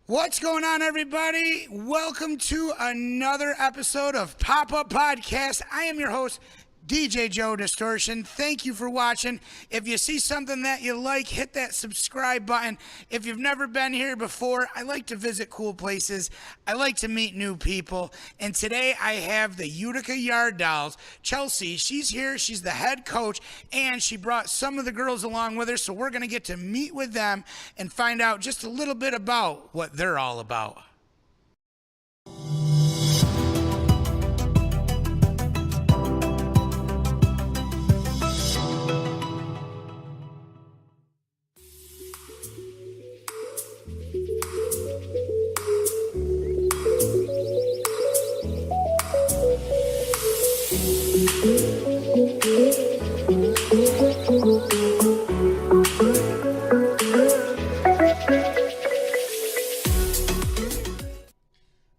What's going on, everybody? Welcome to another episode of Pop-Up Podcast. I am your host, DJ Joe Distortion. Thank you for watching. If you see something that you like, hit that subscribe button. If you've never been here before, I like to visit cool places. I like to meet new people. And today I have the Utica Yard Dolls. Chelsea, she's here. She's the head coach, and she brought some of the girls along with her. So we're going to get to meet with them and find out just a little bit about what they're all about.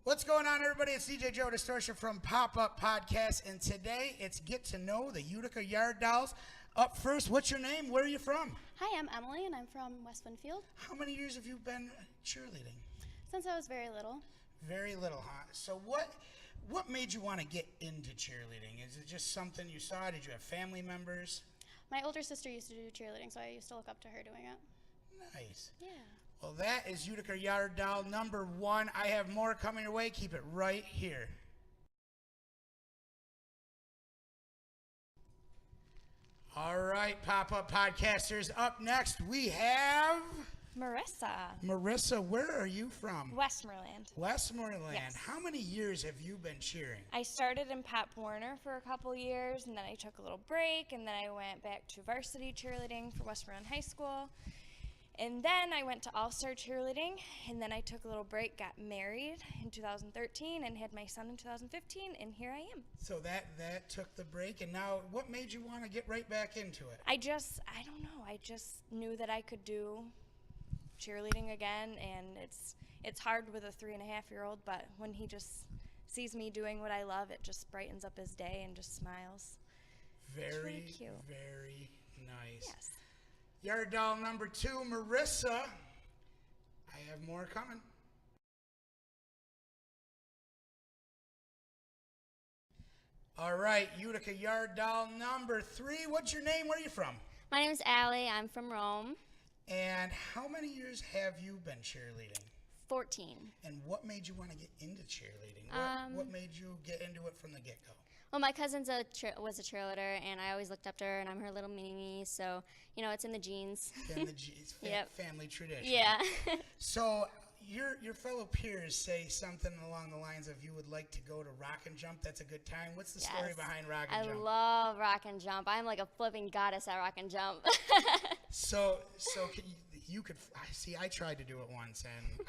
What's going on, everybody? It's DJ Joe Distortion from Pop-Up Podcast, and today it's Get to Know the Utica Yard Dolls. Up first, what's your name? Where are you from? Hi, I'm Emily, and I'm from West Winfield. How many years have you been cheerleading? Since I was very little. Very little, huh? So what made you want to get into cheerleading? Is it just something you saw? Did you have family members? My older sister used to do cheerleading, so I used to look up to her doing it. Nice. Yeah. Well, that is Utica Yard Doll number 1. I have more coming your way. Keep it right here. All right, Pop-Up Podcasters. Up next, we have Marissa. Where are you from? Westmoreland. Westmoreland. Yes. How many years have you been cheering? I started in Pop Warner for a couple years, and then I took a little break, and then I went back to varsity cheerleading for Westmoreland High School. And then I went to All-Star cheerleading, and then I took a little break, got married in 2013, and had my son in 2015, and here I am. So that took the break, and now what made you want to get right back into it? I don't know, I just knew that I could do cheerleading again, and it's hard with a 3.5-year-old, but when he just sees me doing what I love, it just brightens up his day and just smiles. Very, it's really cute. Very nice. Yes. Yard doll number 2, Marissa. I have more coming. All right, Utica Yard doll number 3. What's your name? Where are you from? My name is Allie. I'm from Rome. And how many years have you been cheerleading? 14. And what made you want to get into cheerleading? What made you get into it from the get-go? Well, my cousin was a cheerleader, and I always looked up to her, and I'm her little mini-me, so, you know, it's in the genes. In the genes, Yep. Family tradition. Yeah. So your fellow peers say something along the lines of you would like to go to Rock and Jump. That's a good time. What's the story behind Rock and Jump? I love Rock and Jump. I'm like a flipping goddess at Rock and Jump. So you could see. I tried to do it once, and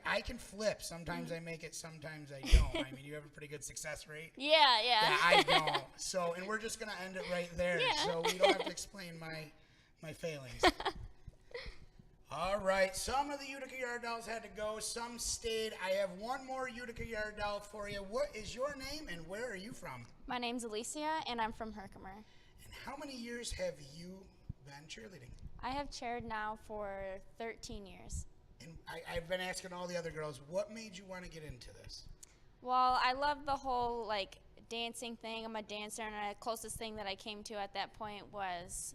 I can flip. Sometimes I make it, sometimes I don't. I mean, you have a pretty good success rate. Yeah. Yeah, I don't. So, and we're just gonna end it right there. Yeah. So we don't have to explain my failings. All right, some of the Utica Yard Dolls had to go. Some stayed. I have one more Utica Yard Doll for you. What is your name, and where are you from? My name's Alicia, and I'm from Herkimer. And how many years have you been cheerleading? I have chaired now for 13 years. And I've been asking all the other girls, what made you want to get into this? Well, I love the whole, dancing thing. I'm a dancer, and the closest thing that I came to at that point was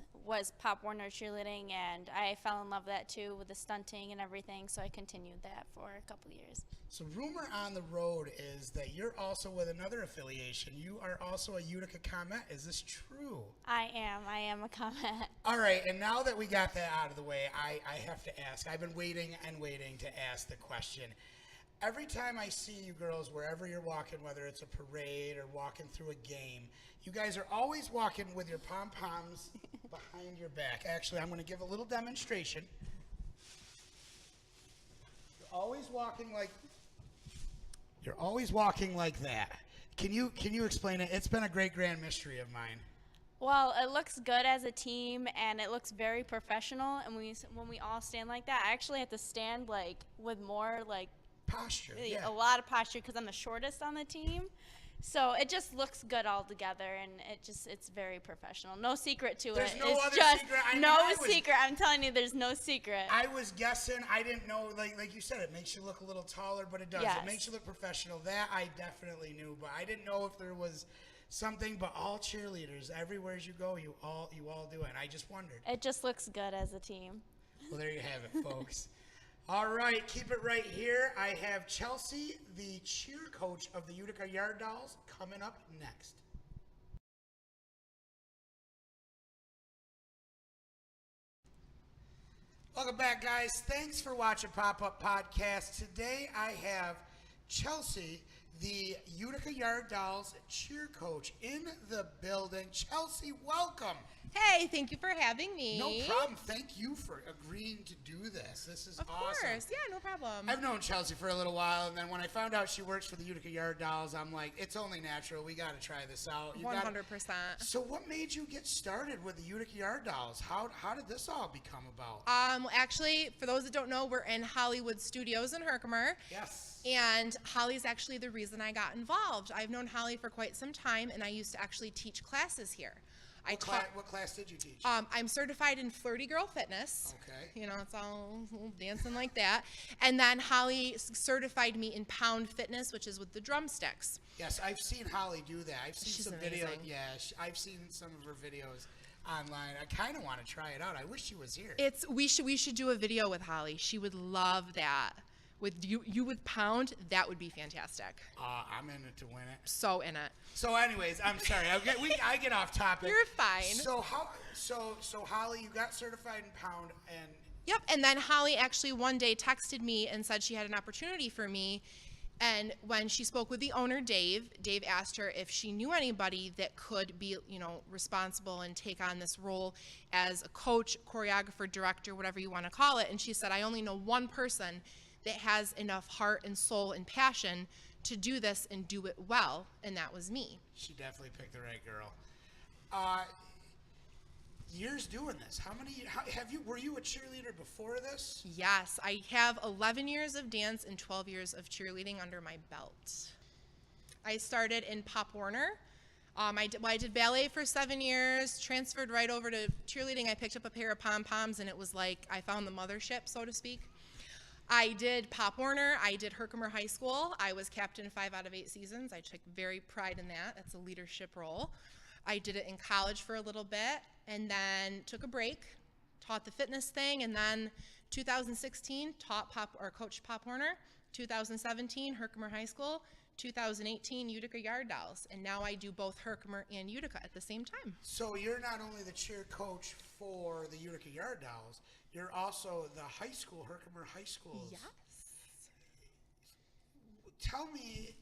Pop Warner cheerleading, and I fell in love with that too, with the stunting and everything, so I continued that for a couple years. So rumor on the road is that you're also with another affiliation. You are also a Utica Comet. Is this true? I am a Comet. All right, and now that we got that out of the way, I have to ask. I've been waiting and waiting to ask the question. Every time I see you girls, wherever you're walking, whether it's a parade or walking through a game, you guys are always walking with your pom-poms behind your back. Actually, I'm going to give a little demonstration. You're always walking like that. Can you explain it? It's been a great grand mystery of mine. Well, it looks good as a team, and it looks very professional, and when we all stand like that, I actually have to stand with more Posture, yeah. a lot of posture because I'm the shortest on the team. So it just looks good all together, and it's very professional. No secret to There's it. no It's other just secret. I mean, no I was- secret. I'm telling you, there's no secret. I was guessing. I didn't know. Like you said, it makes you look a little taller, but it does. Yes. It makes you look professional. That I definitely knew, but I didn't know if there was something. But all cheerleaders, everywhere you go, you all do it. And I just wondered. It just looks good as a team. Well, there you have it, folks. All right, keep it right here. I have Chelsea, the cheer coach of the Utica Yard Dolls, coming up next. Welcome back, guys. Thanks for watching Pop-Up Podcast. Today I have Chelsea, the Utica Yard Dolls cheer coach, in the building. Chelsea, welcome. Hey, thank you for having me. No problem. Thank you for agreeing to do this. This is Of awesome. course. Yeah, no problem. I've known Chelsea for a little while, and then when I found out she works for the Utica Yard Dolls, I'm like, it's only natural. We got to try this out. 100%. So what made you get started with the Utica Yard Dolls? How did this all become about? Actually, for those that don't know, we're in Hollywood Studios in Herkimer. Yes. And Holly's actually the reason I got involved. I've known Holly for quite some time, and I used to actually teach classes here. What class did you teach? I'm certified in Flirty Girl Fitness. Okay. You know, it's all dancing like that. And then Holly certified me in Pound Fitness, which is with the drumsticks. Yes, I've seen Holly do that. I've seen She's some amazing. videos. Yeah, I've seen some of her videos online. I kind of want to try it out. I wish she was here. We should do a video with Holly. She would love that. With you with Pound, that would be fantastic. I'm in it to win it. So in it. So, anyways, I'm sorry. I get off topic. You're fine. So Holly, you got certified in Pound, and Yep. And then Holly actually one day texted me and said she had an opportunity for me. And when she spoke with the owner, Dave asked her if she knew anybody that could be, responsible and take on this role as a coach, choreographer, director, whatever you want to call it. And she said, I only know one person that has enough heart and soul and passion to do this and do it well, and that was me. she definitely picked the right girl. Years doing this. Were you a cheerleader before this? Yes, I have 11 years of dance and 12 years of cheerleading under my belt. I started in Pop Warner. I did ballet for 7 years, transferred right over to cheerleading. I picked up a pair of pom-poms, and it was like I found the mothership, so to speak. I did Pop Warner. I did Herkimer High School. I was captain 5 out of 8 seasons. I took very pride in that. That's a leadership role. I did it in college for a little bit, and then took a break, taught the fitness thing, and then 2016 coached Pop Warner. 2017 Herkimer High School. 2018 Utica Yard Dolls, and now I do both Herkimer and Utica at the same time. So you're not only the cheer coach for the Utica Yard Dolls, you're also the high school, Herkimer High Schools. Yes. Tell me,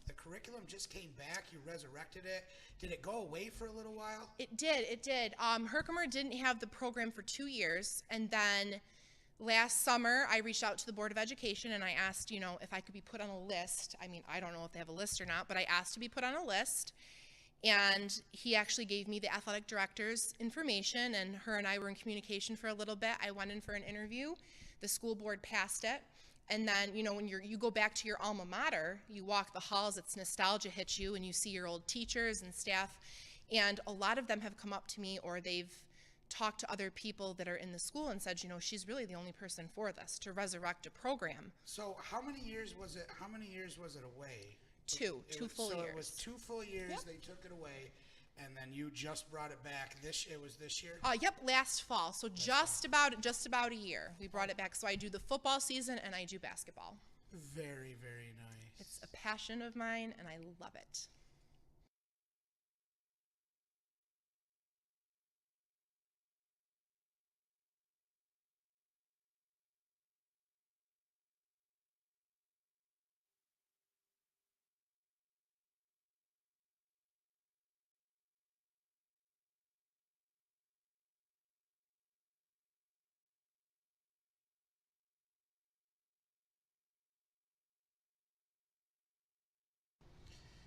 the curriculum just came back. You resurrected it. Did it go away for a little while? It did. Herkimer didn't have the program for 2 years, and then last summer, I reached out to the Board of Education and I asked, if I could be put on a list. I mean, I don't know if they have a list or not, but I asked to be put on a list. And he actually gave me the athletic director's information, and her and I were in communication for a little bit. I went in for an interview. The school board passed it. And then, when you go back to your alma mater, you walk the halls, it's nostalgia hits you, and you see your old teachers and staff. And a lot of them have come up to me, or they've talked to other people that are in the school and said, she's really the only person for this, to resurrect a program. So how many years was it away? Two full years. So it was 2 full years. Yep. They took it away, and then you just brought it back. It was this year? Yep, last fall. So just about a year. We brought it back. So I do the football season and I do basketball. Very, very nice. It's a passion of mine and I love it.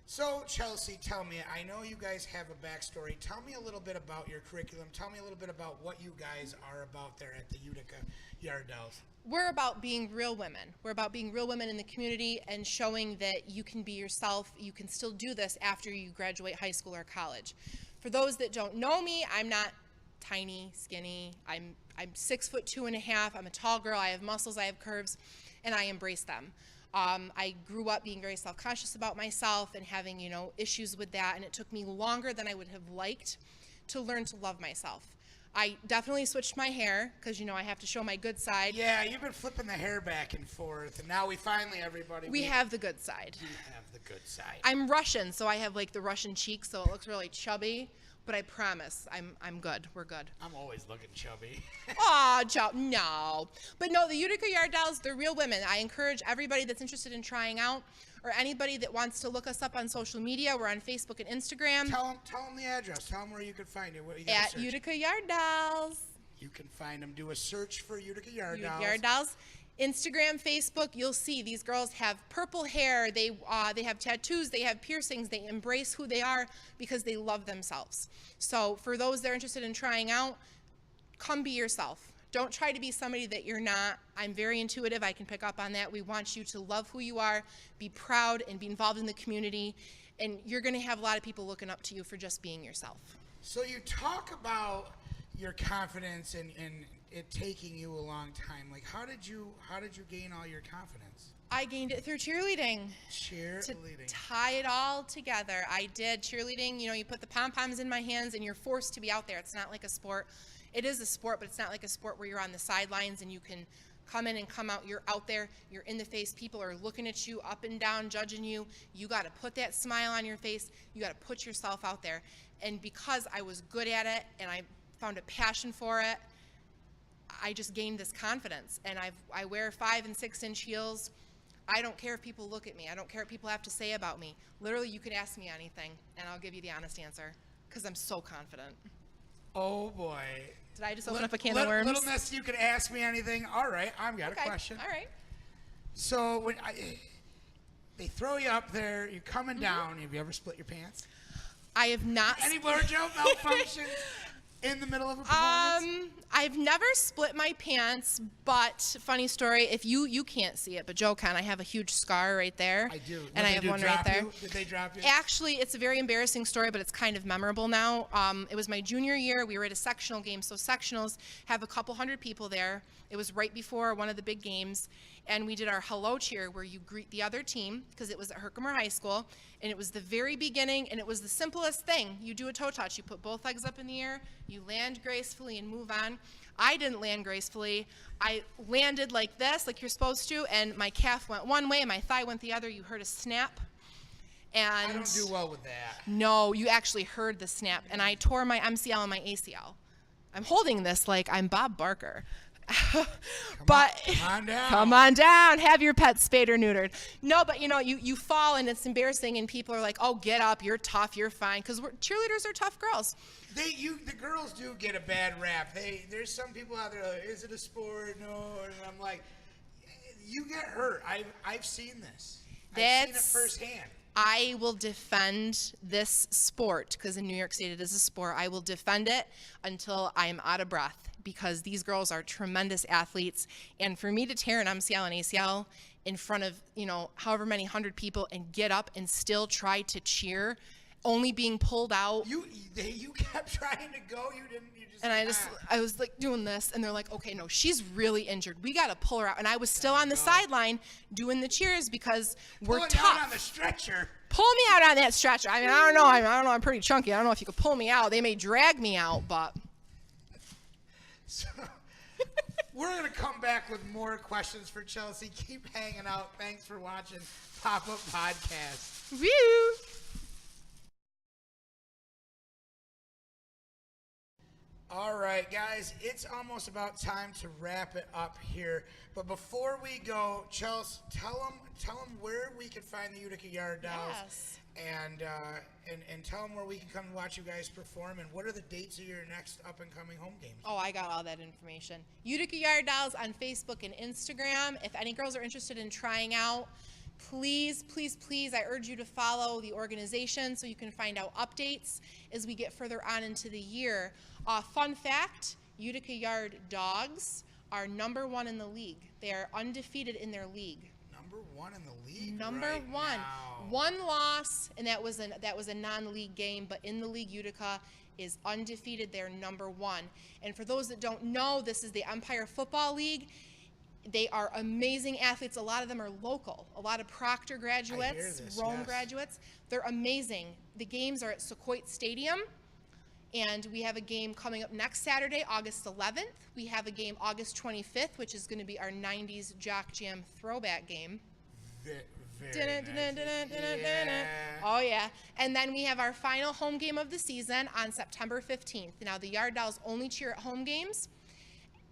So, Chelsea, tell me, I know you guys have a backstory. Tell me a little bit about your curriculum. Tell me a little bit about what you guys are about there at the Utica Yard Dolls? We're about being real women. We're about being real women in the community and showing that you can be yourself. You can still do this after you graduate high school or college. For those that don't know me, I'm not tiny, skinny. I'm 6'2.5". I'm a tall girl. I have muscles. I have curves, and I embrace them. I grew up being very self-conscious about myself and having, issues with that, and it took me longer than I would have liked to learn to love myself. I definitely switched my hair because, I have to show my good side. Yeah, you've been flipping the hair back and forth, and now we finally, everybody. We have the good side. We have the good side. I'm Russian, so I have like the Russian cheeks, so it looks really chubby. But I promise, I'm good. We're good. I'm always looking chubby. Aw, no. But no, the Utica Yard Dolls, they're real women. I encourage everybody that's interested in trying out, or anybody that wants to look us up on social media. We're on Facebook and Instagram. Tell them the address. Tell them where you can find it. At Utica Yard Dolls. You can find them. Do a search for Utica Yard Dolls. Yard Dolls. Instagram, Facebook, you'll see these girls have purple hair. They have tattoos. They have piercings. They embrace who they are because they love themselves. So for those that are interested in trying out, come be yourself. Don't try to be somebody that you're not. I'm very intuitive. I can pick up on that. We want you to love who you are, be proud, and be involved in the community. And you're going to have a lot of people looking up to you for just being yourself. So you talk about your confidence and it taking you a long time. Like, how did you gain all your confidence? I gained it through cheerleading. Cheerleading. To tie it all together, I did cheerleading. You put the pom-poms in my hands and you're forced to be out there. It's not like a sport. It is a sport, but it's not like a sport where you're on the sidelines and you can come in and come out. You're out there. You're in the face. People are looking at you up and down, judging you. You got to put that smile on your face. You got to put yourself out there. And because I was good at it and I found a passion for it, I just gained this confidence. And I wear 5 and 6 inch heels. I don't care if people look at me. I don't care what people have to say about me. Literally, you could ask me anything, and I'll give you the honest answer because I'm so confident. Oh, boy. Did I just open up a can of worms? Little miss, you can ask me anything. All right, I've got a question. All right. So when they throw you up there, you're coming down. Have you ever split your pants? I have not. Any blowjob malfunctions in the middle of a performance? I've never split my pants, but funny story, if you can't see it, but Joe can. I have a huge scar right there. I do. And I have one right there. Did they drop you? Actually, it's a very embarrassing story, but it's kind of memorable now. It was my junior year. We were at a sectional game. So sectionals have a couple hundred people there. It was right before one of the big games. And we did our hello cheer where you greet the other team because it was at Herkimer High School. And it was the very beginning, and it was the simplest thing. You do a toe touch. You put both legs up in the air. You land gracefully and move on. I didn't land gracefully. I landed like this, like you're supposed to, and my calf went one way and my thigh went the other. You heard a snap. And I don't do well with that. No, you actually heard the snap. And I tore my MCL and my ACL. I'm holding this like I'm Bob Barker. Come on down. Come on down. Have your pet spayed or neutered. No, but you fall and it's embarrassing and people are like, oh, get up. You're tough. You're fine. Because cheerleaders are tough girls. The girls do get a bad rap. There's some people out there like, is it a sport? No. And I'm like, you get hurt. I've seen this. I've seen it firsthand. I will defend this sport because in New York State it is a sport. I will defend it until I'm out of breath because these girls are tremendous athletes. And for me to tear an MCL and ACL in front of, however many hundred people and get up and still try to cheer, only being pulled out. You kept trying to go. You didn't. You just. And I was like doing this, and they're like, okay, no, she's really injured. We got to pull her out. And I was still on the sideline doing the cheers because we're tough. Pulling out on the stretcher. Pull me out on that stretcher. I mean, I don't know. I'm pretty chunky. I don't know if you could pull me out. They may drag me out, but. So, we're going to come back with more questions for Chelsea. Keep hanging out. Thanks for watching Pop-Up Podcast. Woo! All right, guys, it's almost about time to wrap it up here. But before we go, Chelsea, tell them where we can find the Utica Yard Dolls. Yes. And tell them where we can come and watch you guys perform, and what are the dates of your next up-and-coming home games? Oh, I got all that information. Utica Yard Dolls on Facebook and Instagram. If any girls are interested in trying out, please, please, please, I urge you to follow the organization so you can find out updates as we get further on into the year. Fun fact, Utica Yard Dogs are number 1 in the league. They are undefeated in their league. Number 1 in the league. Number right 1. now. 1 loss, and that was a non-league game, but in the league, Utica is undefeated. They're number 1. And for those that don't know, this is the Empire Football League. They are amazing athletes. A lot of them are local. A lot of Proctor graduates, Rome yes. graduates. They're amazing. The games are at Sequoia Stadium, and we have a game coming up next Saturday, August 11th. We have a game August 25th, which is going to be our 90s Jock Jam throwback game. Very nice. Yeah. Oh, yeah. And then we have our final home game of the season on September 15th. Now, the Yard Dolls only cheer at home games.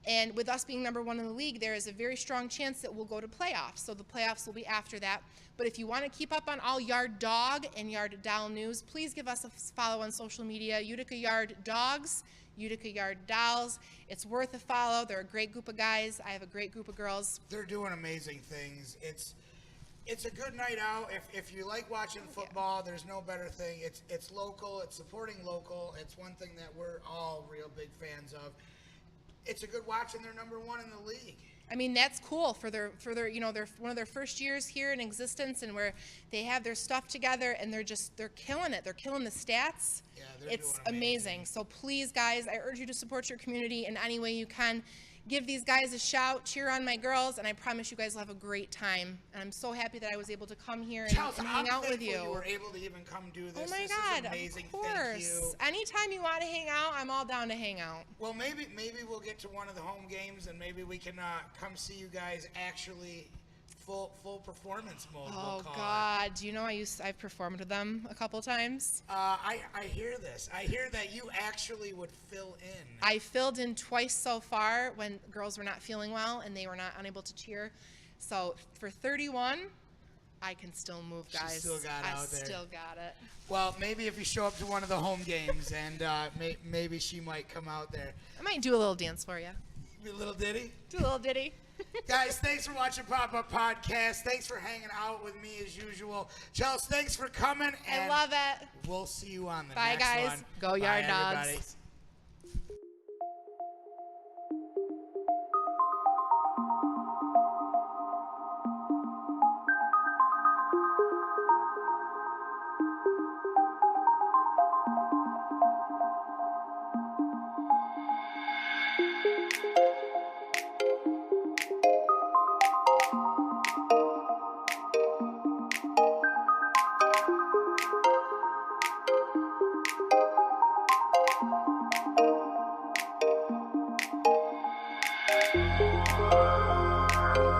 And with us being number 1 in the league, there is a very strong chance that we'll go to playoffs. So the playoffs will be after that. But if you want to keep up on all Yard Dog and Yard Doll news, please give us a follow on social media. Utica Yard Dogs, Utica Yard Dolls. It's worth a follow. They're a great group of guys. I have a great group of girls. They're doing amazing things. It's a good night out. If you like watching football, there's no better thing. It's local. It's supporting local. It's one thing that we're all real big fans of. It's a good watch, and they're number 1 in the league. I mean, that's cool for their they're one of their first years here in existence, and where they have their stuff together, and they're killing it. They're killing the stats. Yeah, they're It's doing amazing. So please, guys, I urge you to support your community in any way you can. Give these guys a shout, cheer on my girls, and I promise you guys will have a great time. And I'm so happy that I was able to come here and hang out with you. You were able to even come do this. Oh my This God! is amazing. Of course. Thank you. Anytime you want to hang out, I'm all down to hang out. Well, maybe we'll get to one of the home games, and maybe we can come see you guys actually full performance mode. Oh we'll call God! Do you know I've performed with them a couple times? I hear this. I hear that you actually would fill in. I filled in twice so far when girls were not feeling well and they were not unable to cheer. So for 31, I can still move, guys. She still got out there. I still got it. Well, maybe if you show up to one of the home games, and maybe she might come out there. I might do a little dance for you. A little ditty. Do a little ditty. Guys, thanks for watching Pop-Up Podcast. Thanks for hanging out with me as usual. Chelsea, thanks for coming. I love it. We'll see you on the Bye, next guys. one. Go Yard Bye, Dogs. everybody.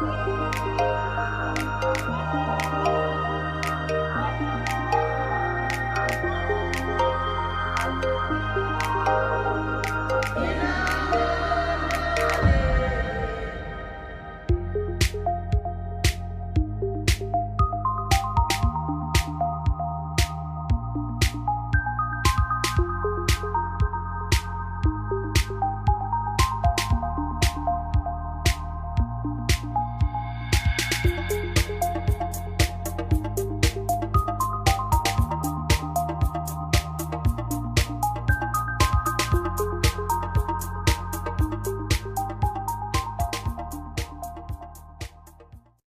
Thank you.